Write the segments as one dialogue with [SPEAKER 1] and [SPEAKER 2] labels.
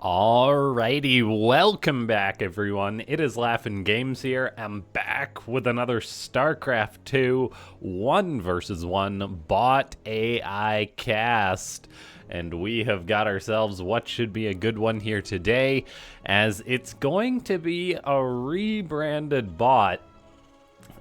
[SPEAKER 1] Alrighty, welcome back everyone. It is LaughNgamez here. I'm back with another Starcraft 2 1 versus 1 bot AI cast. And we have got ourselves what should be a good one here today, as it's going to be a rebranded bot.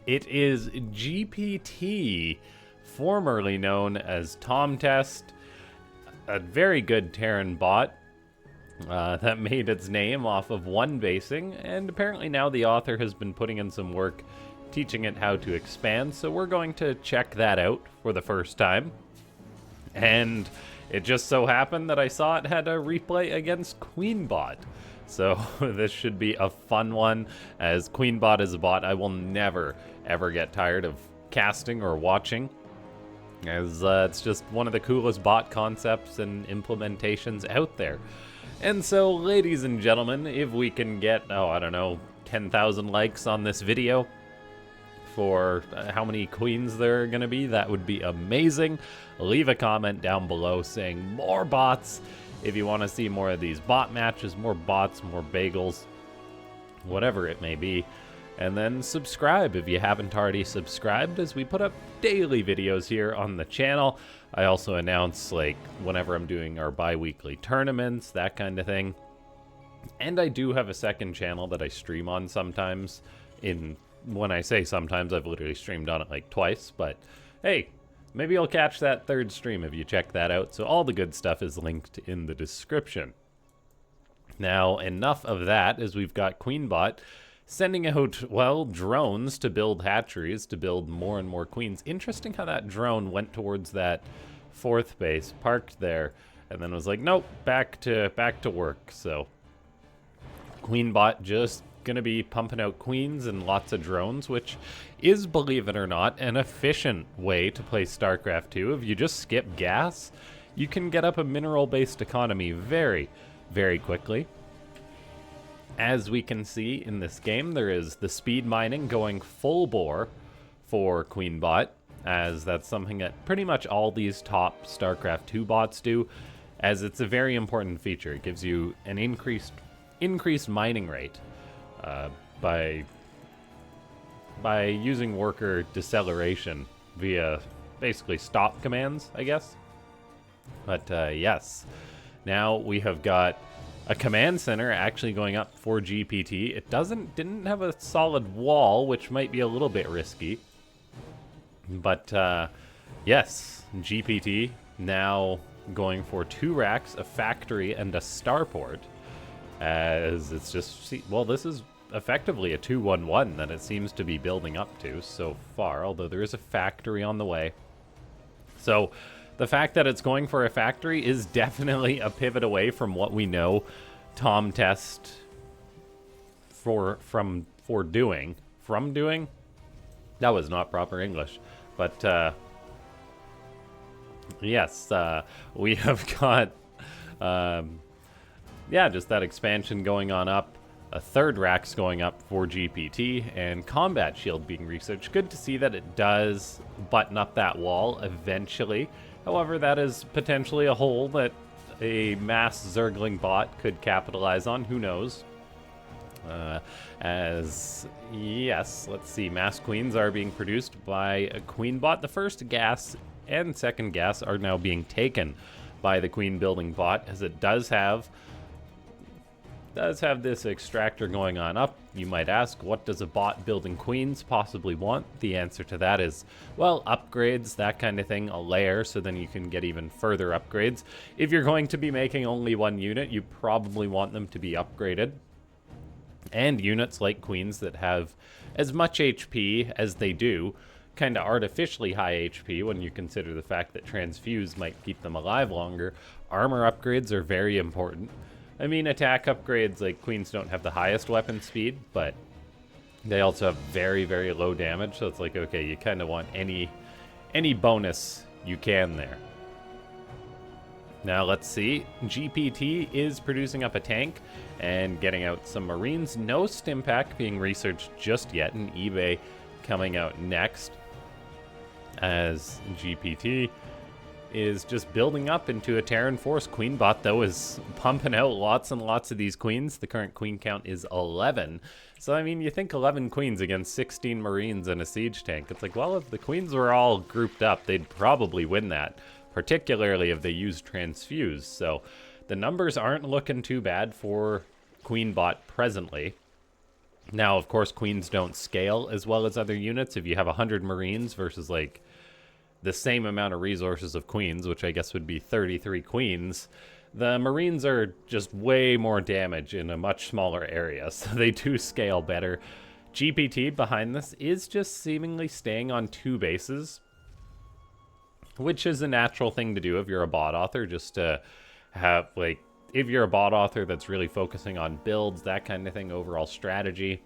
[SPEAKER 1] It is GPT, formerly known as Tom Test, a very good Terran bot. That made its name off of one basing, and apparently now the author has been putting in some work teaching it how to expand, so we're going to check that out for the first time. And it just so happened that I saw it had a replay against QueenBot, so this should be a fun one, as QueenBot is a bot I will never ever get tired of casting or watching, as it's just one of the coolest bot concepts and implementations out there. And so, ladies and gentlemen, if we can get, I don't know, 10,000 likes on this video for how many queens there are going to be, that would be amazing. Leave a comment down below saying more bots if you want to see more of these bot matches, more bots, more bagels, whatever it may be. And then subscribe if you haven't already subscribed, as we put up daily videos here on the channel. I also announce, like, whenever I'm doing our bi-weekly tournaments, that kind of thing. And I do have a second channel that I stream on sometimes. When I say sometimes, I've literally streamed on it like twice, but hey, maybe you'll catch that third stream if you check that out. So all the good stuff is linked in the description. Now, enough of that, as we've got QueenBot sending out, well, drones to build hatcheries, to build more and more queens. Interesting how that drone went towards that fourth base, parked there, and then was like, nope, back to work. So QueenBot just gonna be pumping out queens and lots of drones, which is, believe it or not, an efficient way to play StarCraft 2. If you just skip gas, you can get up a mineral-based economy very, very quickly. As we can see in this game, there is the speed mining going full bore for QueenBot, as that's something that pretty much all these top StarCraft 2 bots do, as it's a very important feature. It gives you an increased mining rate by using worker deceleration via basically stop commands, I guess. But yes, now we have got a command center actually going up for GPT. It didn't have a solid wall, which might be a little bit risky. But yes, GPT now going for 2 racks, a factory, and a starport. As it's just, well, this is effectively a 2-1-1 that it seems to be building up to so far, although there is a factory on the way. So the fact that it's going for a factory is definitely a pivot away from what we know Tom Test from doing. That was not proper English. But yes, we have got just that expansion going on up. A 3rd rack's going up for GPT, and combat shield being researched. Good to see that it does button up that wall eventually. However, that is potentially a hole that a mass Zergling bot could capitalize on. Who knows? Yes, let's see. Mass queens are being produced by a QueenBot. The first gas and second gas are now being taken by the queen building bot, as it does have this extractor going on up. You might ask, what does a bot building queens possibly want? The answer to that is, well, upgrades, that kind of thing, a layer, so then you can get even further upgrades. If you're going to be making only one unit, you probably want them to be upgraded. And units like queens that have as much HP as they do, kind of artificially high HP when you consider the fact that transfuse might keep them alive longer. Armor upgrades are very important. I mean, attack upgrades, like queens don't have the highest weapon speed, but they also have very, very low damage. So it's like, okay, you kind of want any bonus you can there. Now let's see. GPT is producing up a tank and getting out some marines. No stim pack being researched just yet, and eBay coming out next, as GPT is just building up into a Terran force. QueenBot, though, is pumping out lots and lots of these queens. The current queen count is 11. So, I mean, you think 11 queens against 16 marines and a siege tank. It's like, well, if the queens were all grouped up, they'd probably win that, particularly if they use transfuse. So, the numbers aren't looking too bad for QueenBot presently. Now, of course, queens don't scale as well as other units. If you have 100 marines versus, like, the same amount of resources of queens, which I guess would be 33 queens, the marines are just way more damage in a much smaller area, so they do scale better. GPT behind this is just seemingly staying on 2 bases, which is a natural thing to do if you're a bot author, just to have, like, if you're a bot author that's really focusing on builds, that kind of thing, overall strategy,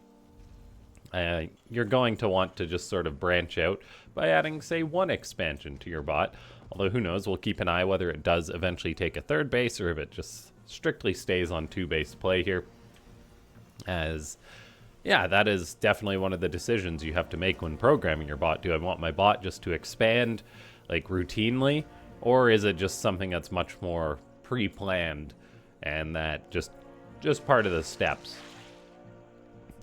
[SPEAKER 1] you're going to want to just sort of branch out by adding, say, 1 expansion to your bot. Although, who knows, we'll keep an eye whether it does eventually take a 3rd base or if it just strictly stays on 2-base play here. As, yeah, that is definitely one of the decisions you have to make when programming your bot. Do I want my bot just to expand, like, routinely? Or is it just something that's much more pre-planned and that just part of the steps?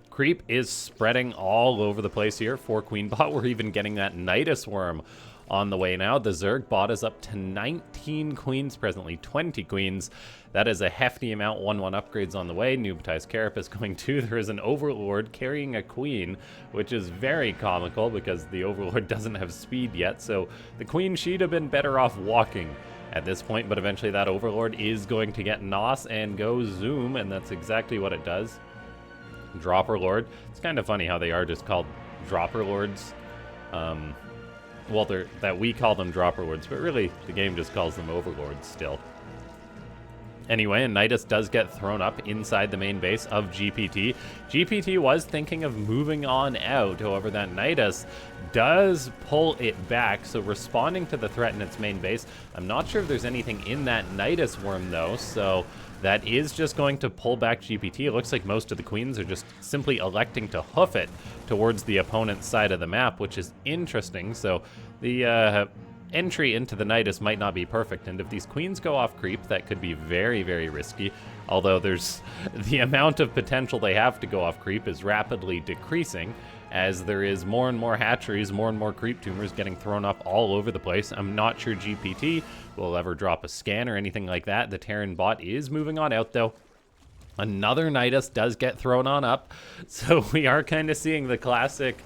[SPEAKER 1] Creep is spreading all over the place here for QueenBot. We're even getting that Nidus worm on the way now. The Zerg bot is up to 19 queens presently, 20 queens. That is a hefty amount. 1/1 upgrades on the way. Nubitized Carapace going too. There is an Overlord carrying a queen, which is very comical because the Overlord doesn't have speed yet. So the queen should have been better off walking at this point, but eventually that Overlord is going to get NOS and go zoom, and that's exactly what it does. Dropper Lord. It's kind of funny how they are just called Dropper Lords. Well, that we call them Dropper Lords, but really the game just calls them Overlords still. Anyway, and Nidus does get thrown up inside the main base of GPT. GPT was thinking of moving on out, however that Nidus does pull it back, so responding to the threat in its main base. I'm not sure if there's anything in that Nidus worm though, so that is just going to pull back GPT. It looks like most of the queens are just simply electing to hoof it towards the opponent's side of the map, which is interesting. So the entry into the Nidus might not be perfect, and if these queens go off creep, that could be very, very risky. Although there's the amount of potential they have to go off creep is rapidly decreasing, as there is more and more hatcheries, more and more creep tumors getting thrown up all over the place. I'm not sure GPT will ever drop a scan or anything like that. The Terran bot is moving on out, though. Another Nidus does get thrown on up, so we are kind of seeing the classic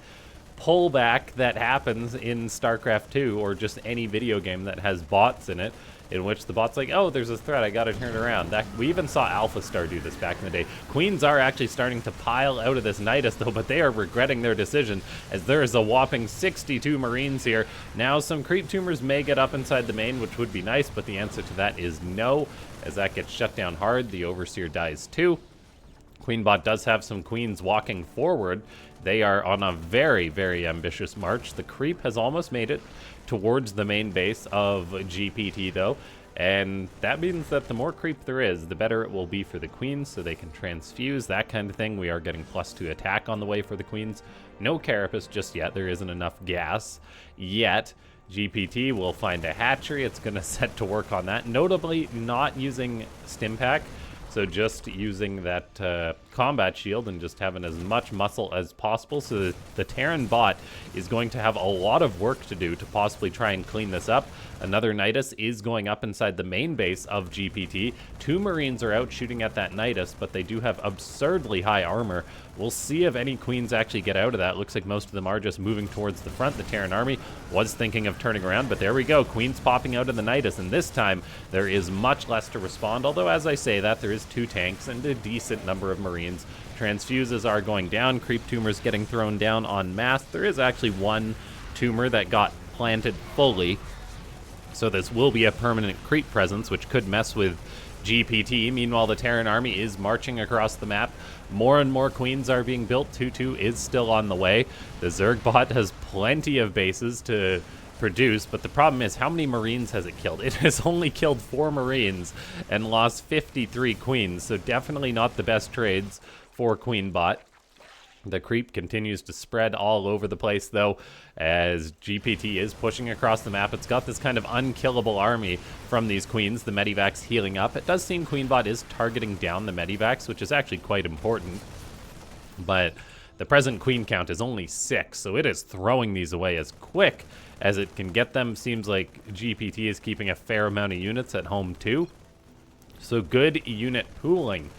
[SPEAKER 1] pullback that happens in Starcraft 2, or just any video game that has bots in it, in which the bot's like, oh, there's a threat, I gotta turn around. We even saw Alpha Star do this back in the day. Queens are actually starting to pile out of this Nidus, though, but they are regretting their decision, as there is a whopping 62 Marines here. Now, some creep tumors may get up inside the main, which would be nice, but the answer to that is no, as that gets shut down hard. The Overseer dies too. QueenBot does have some queens walking forward. They are on a very, very ambitious march. The creep has almost made it towards the main base of GPT, though, and that means that the more creep there is, the better it will be for the queens, so they can transfuse, that kind of thing. We are getting +2 attack on the way for the queens. No Carapace just yet. There isn't enough gas yet. GPT will find a hatchery. It's going to set to work on that, notably not using Stimpack. So just using that combat shield and just having as much muscle as possible. So the Terran bot is going to have a lot of work to do to possibly try and clean this up. Another Nidus is going up inside the main base of GPT. 2 Marines are out shooting at that Nidus, but they do have absurdly high armor. We'll see if any queens actually get out of that. Looks like most of them are just moving towards the front. The Terran army was thinking of turning around, but there we go. Queens popping out of the Nidus, and this time there is much less to respond. Although, as I say that, there is 2 tanks and a decent number of Marines. Transfuses are going down. Creep tumors getting thrown down en masse. There is actually 1 tumor that got planted fully, so this will be a permanent creep presence, which could mess with GPT. Meanwhile, the Terran army is marching across the map. More and more queens are being built. 2-2 is still on the way. The Zerg bot has plenty of bases to produce, but the problem is, how many Marines has it killed? It has only killed 4 Marines and lost 53 queens, so definitely not the best trades for QueenBot. The creep continues to spread all over the place, though, as GPT is pushing across the map. It's got this kind of unkillable army from these queens, the medivacs healing up. It does seem QueenBot is targeting down the medivacs, which is actually quite important. But the present queen count is only 6, so it is throwing these away as quick as it can get them. Seems like GPT is keeping a fair amount of units at home, too. So good unit pooling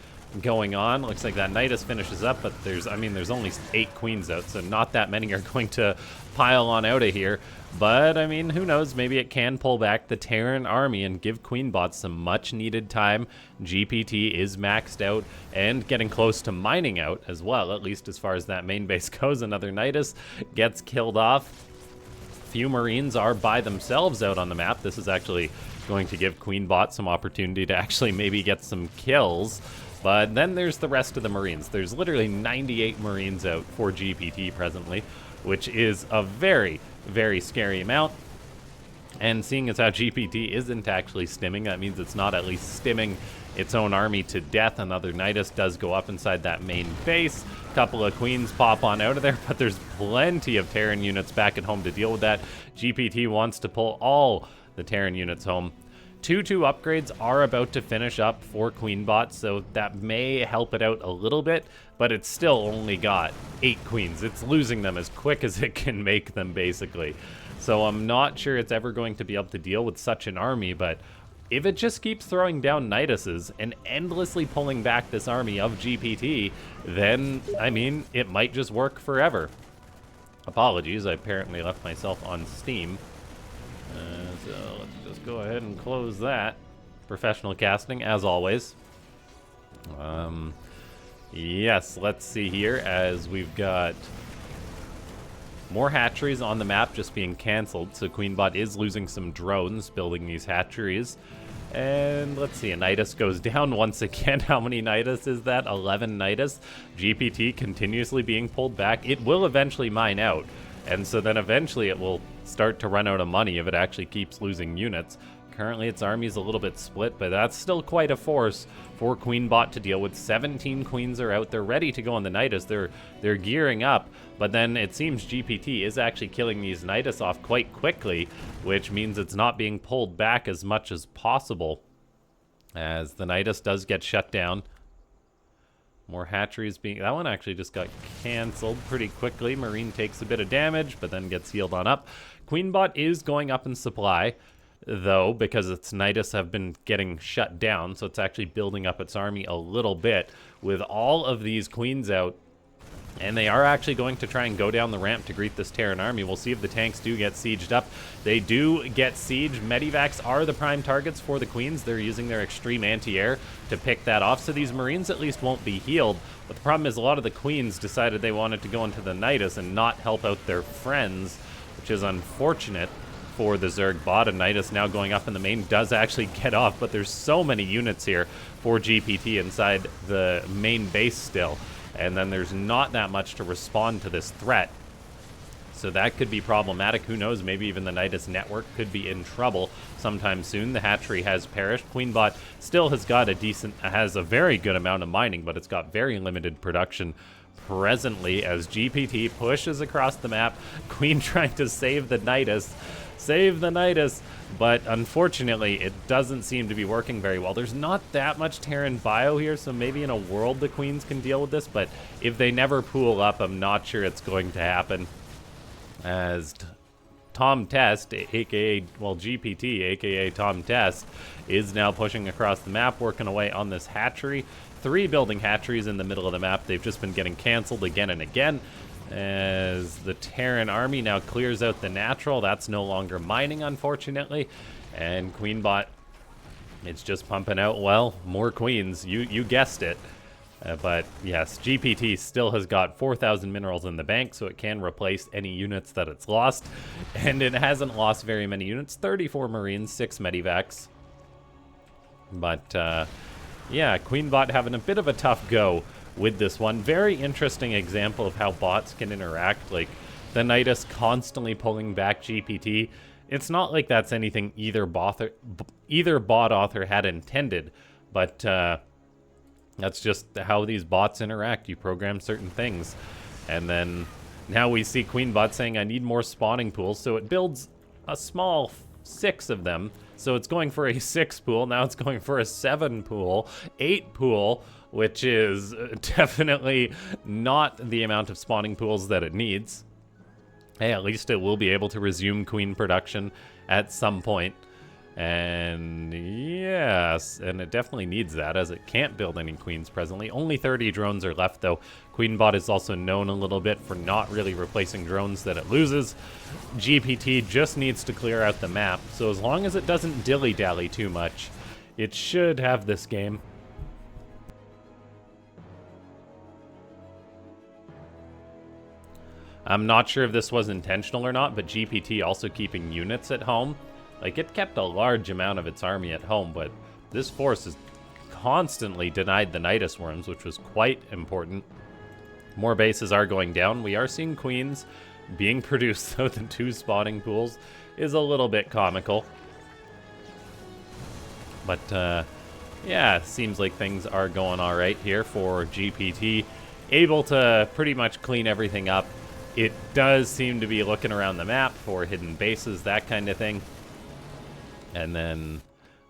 [SPEAKER 1] going on. Looks like that Nidus finishes up, but there's only 8 queens out, so not that many are going to pile on out of here. But I mean, who knows, maybe it can pull back the Terran army and give QueenBot some much needed time. GPT is maxed out and getting close to mining out as well, at least as far as that main base goes. Another Nidus gets killed off. Few Marines are by themselves out on the map. This is actually going to give QueenBot some opportunity to actually maybe get some kills. But then there's the rest of the Marines. There's literally 98 Marines out for GPT presently, which is a very, very scary amount. And seeing as how GPT isn't actually stimming, that means it's not at least stimming its own army to death. Another Nidus does go up inside that main base. A couple of queens pop on out of there, but there's plenty of Terran units back at home to deal with that. GPT wants to pull all the Terran units home. 2-2 upgrades are about to finish up for QueenBot, so that may help it out a little bit, but it's still only got 8 queens. It's losing them as quick as it can make them, basically. So I'm not sure it's ever going to be able to deal with such an army, but if it just keeps throwing down Niduses and endlessly pulling back this army of GPT, then, I mean, it might just work forever. Apologies, I apparently left myself on Steam. So let's just go ahead and close that. Professional casting, as always. Yes, let's see here, as we've got more hatcheries on the map just being cancelled, so QueenBot is losing some drones building these hatcheries. And let's see, a Nidus goes down once again. How many Nidus is that? 11 Nidus. GPT continuously being pulled back. It will eventually mine out. And so then eventually it will start to run out of money if it actually keeps losing units. Currently its army is a little bit split, but that's still quite a force for QueenBot to deal with. 17 queens are out. They're ready to go on the Nidus. They're gearing up, but then it seems GPT is actually killing these Nidus off quite quickly, which means it's not being pulled back as much as possible, as the Nidus does get shut down. More hatcheries being... That one actually just got canceled pretty quickly. Marine takes a bit of damage, but then gets healed on up. QueenBot is going up in supply, though, because its Nidus have been getting shut down, so it's actually building up its army a little bit with all of these queens out. And they are actually going to try and go down the ramp to greet this Terran army. We'll see if the tanks do get sieged up. They do get sieged. Medivacs are the prime targets for the queens. They're using their extreme anti-air to pick that off, so these Marines at least won't be healed. But the problem is a lot of the queens decided they wanted to go into the Nidus and not help out their friends, which is unfortunate for the Zerg bot. And Nidus now going up in the main does actually get off, but there's so many units here for GPT inside the main base still. And then there's not that much to respond to this threat. So that could be problematic. Who knows, maybe even the Nidus network could be in trouble sometime soon. The hatchery has perished. QueenBot still has got has a very good amount of mining, but it's got very limited production presently as GPT pushes across the map. Queen trying to save the Nidus. Save the Nidus, but unfortunately it doesn't seem to be working very well. There's not that much Terran bio here, so maybe in a world the queens can deal with this, but if they never pool up, I'm not sure it's going to happen. As Tom Test, aka, well, GPT, aka Tom Test, is now pushing across the map, working away on this hatchery. 3 building hatcheries in the middle of the map. They've just been getting canceled again and again, as the Terran army now clears out the natural. That's no longer mining, unfortunately. And QueenBot, it's just pumping out, well, more queens. You guessed it. But yes, GPT still has got 4,000 minerals in the bank, so it can replace any units that it's lost. And it hasn't lost very many units. 34 Marines, 6 Medivacs. But yeah, QueenBot having a bit of a tough go with this one. Very interesting example of how bots can interact. Like the Nidus constantly pulling back GPT. It's not like that's anything either bot author had intended, but that's just how these bots interact. You program certain things. And then now we see QueenBot saying, I need more spawning pools. So it builds a small 6 of them. So it's going for a 6 pool. Now it's going for a 7 pool, 8 pool, which is definitely not the amount of spawning pools that it needs. Hey, at least it will be able to resume queen production at some point. And yes, and it definitely needs that, as it can't build any queens presently. Only 30 drones are left, though. QueenBot is also known a little bit for not really replacing drones that it loses. GPT just needs to clear out the map, so as long as it doesn't dilly-dally too much, it should have this game. I'm not sure if this was intentional or not, but GPT also keeping units at home. Like, it kept a large amount of its army at home, but this force has constantly denied the Nidus worms, which was quite important. More bases are going down. We are seeing queens being produced, though the 2 spawning pools is a little bit comical. But, yeah, seems like things are going all right here for GPT. Able to pretty much clean everything up. It does seem to be looking around the map for hidden bases, that kind of thing. And then,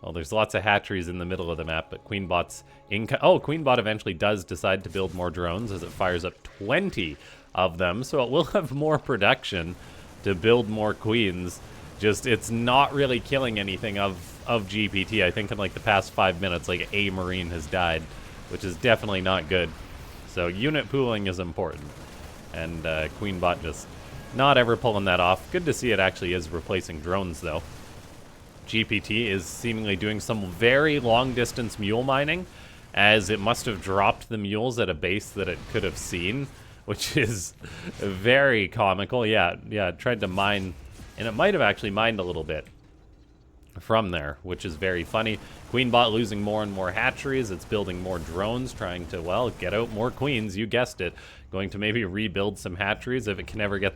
[SPEAKER 1] well, there's lots of hatcheries in the middle of the map, but QueenBot's QueenBot eventually does decide to build more drones as it fires up 20 of them, so it will have more production to build more queens. Just, it's not really killing anything of GPT. I think in like the past 5 minutes, like a Marine has died, which is definitely not good. So unit pooling is important. And QueenBot just not ever pulling that off. Good to see it actually is replacing drones, though. GPT is seemingly doing some very long-distance mule mining, as it must have dropped the mules at a base that it could have seen, which is very comical. Yeah, it tried to mine, and it might have actually mined a little bit from there, which is very funny. QueenBot losing more and more hatcheries. It's building more drones, trying to, well, get out more queens. You guessed it. Going to maybe rebuild some hatcheries if it can ever get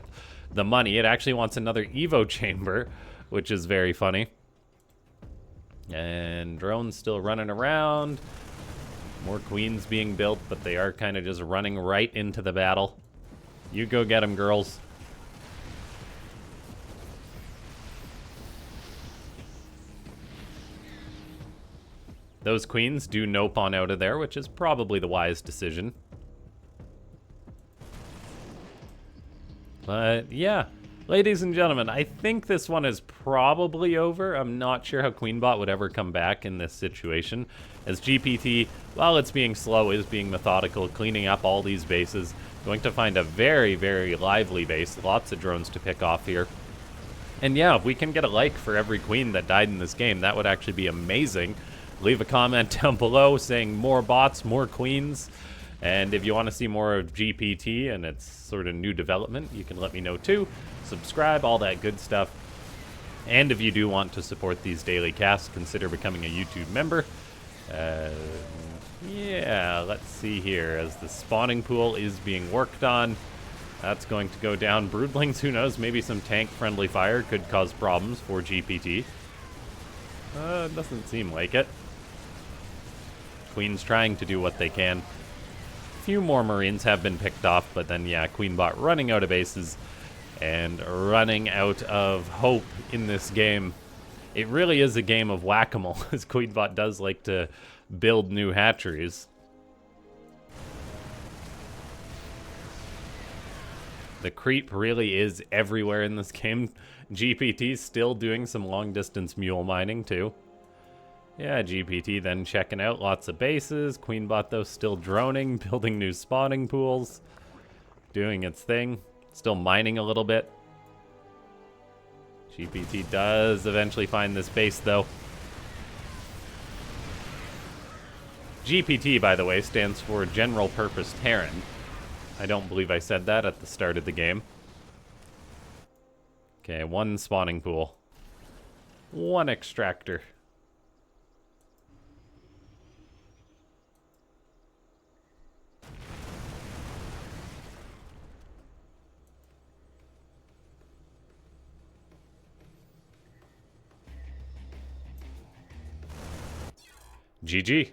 [SPEAKER 1] the money. It actually wants another Evo chamber, which is very funny. And drones still running around. More queens being built, but they are kind of just running right into the battle. You go get them, girls. Those queens do nope on out of there, which is probably the wise decision. But yeah, ladies and gentlemen, I think this one is probably over. I'm not sure how QueenBot would ever come back in this situation, as GPT, while it's being slow, is being methodical, cleaning up all these bases, going to find a very, very lively base. Lots of drones to pick off here. And yeah, if we can get a like for every queen that died in this game, that would actually be amazing. Leave a comment down below saying more bots, more queens. And if you want to see more of GPT and its sort of new development, you can let me know too. Subscribe, all that good stuff. And if you do want to support these daily casts, consider becoming a YouTube member. Yeah, let's see here. As the spawning pool is being worked on, that's going to go down. Broodlings, who knows? Maybe some tank-friendly fire could cause problems for GPT. Doesn't seem like it. Queen's trying to do what they can. Few more Marines have been picked off, but then, yeah, QueenBot running out of bases and running out of hope in this game. It really is a game of whack-a-mole, as QueenBot does like to build new hatcheries. The creep really is everywhere in this game. GPT's still doing some long-distance mule mining, too. Yeah, GPT then checking out lots of bases. QueenBot, though, still droning, building new spawning pools, doing its thing. Still mining a little bit. GPT does eventually find this base, though. GPT, by the way, stands for General Purpose Terran. I don't believe I said that at the start of the game. Okay, one spawning pool. One extractor. GG.